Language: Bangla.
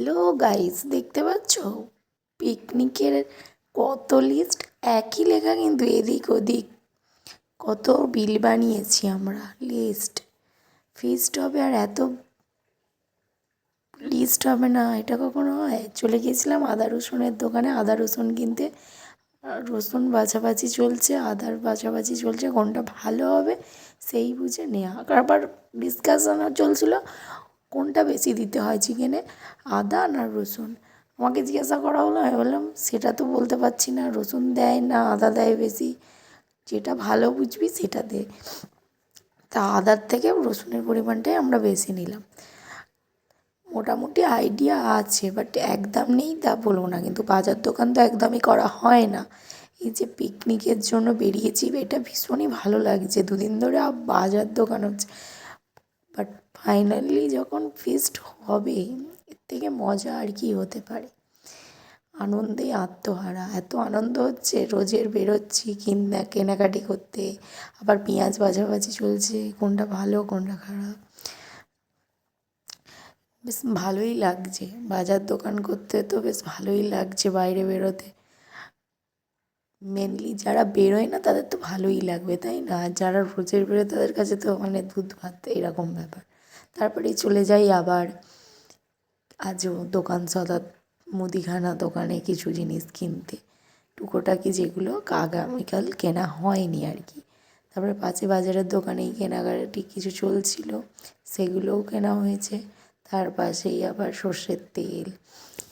হ্যালো গাইস, দেখতে পাচ্ছ পিকনিকের কত লিস্ট? একই লেখা কিন্তু এদিক ওদিক। কত বিল বানিয়েছি আমরা, লিস্ট ফিস্ট হবে আর এত লিস্ট হবে না? এটা কখনো হয়? চলে গিয়েছিলাম আদা রসুনের দোকানে আদা রসুন কিনতে। রসুন বাছাবাছি চলছে, আদার বাছাবাছি চলছে, কোনটা ভালো হবে সেই বুঝে নেওয়া। আবার ডিসকাশনও চলছিল কোনটা বেশি দিতে হয় চিকেনে, আদা না রসুন। আমাকে জিজ্ঞাসা করা হলো, আমি বললাম সেটা তো বলতে পারছি না, রসুন দেয় না আদা দেয় বেশি, যেটা ভালো বুঝবি সেটা দে। তা আদার থেকে রসুনের পরিমাণটাই আমরা বেশি নিলাম। মোটামুটি আইডিয়া আছে, বাট একদম নেই তা বলবো না, কিন্তু বাজার দোকান তো একদমই করা হয় না। এই যে পিকনিকের জন্য বেরিয়েছি, এটা ভীষণই ভালো লাগছে। দুদিন ধরে বাজার দোকান হচ্ছে, বাট ফাইনালি যখন ফিস্ট হবে, এর থেকে মজা আর কি হতে পারে। আনন্দে আত্মহারা, এত আনন্দ হচ্ছে, রোজের বেরোচ্ছি কেনাকাটি করতে, আবার পেঁয়াজ ভাজাভাজি চলছে, কোনটা ভালো কোনটা খারাপ। বেশ ভালোই লাগছে, বাজার দোকান করতে তো বেশ ভালোই লাগছে বাইরে বেরোতে। মেনলি যারা বেরোয় না তাদের তো ভালোই লাগবে, তাই না? আর যারা রোজের বেরোয় তাদের কাছে তো মানে দুধ ভাত এরকম ব্যাপার। তারপরেই চলে যাই আবার আজও দোকান সদাত, মুদিখানা দোকানে কিছু জিনিস কিনতে, টুকোটাকি যেগুলো আগামীকাল কেনা হয়নি আর কি। তারপরে পাশে বাজারের দোকানেই কেনাকাটি কিছু চলছিল, সেগুলোও কেনা হয়েছে। তার পাশেই আবার সর্ষের তেল,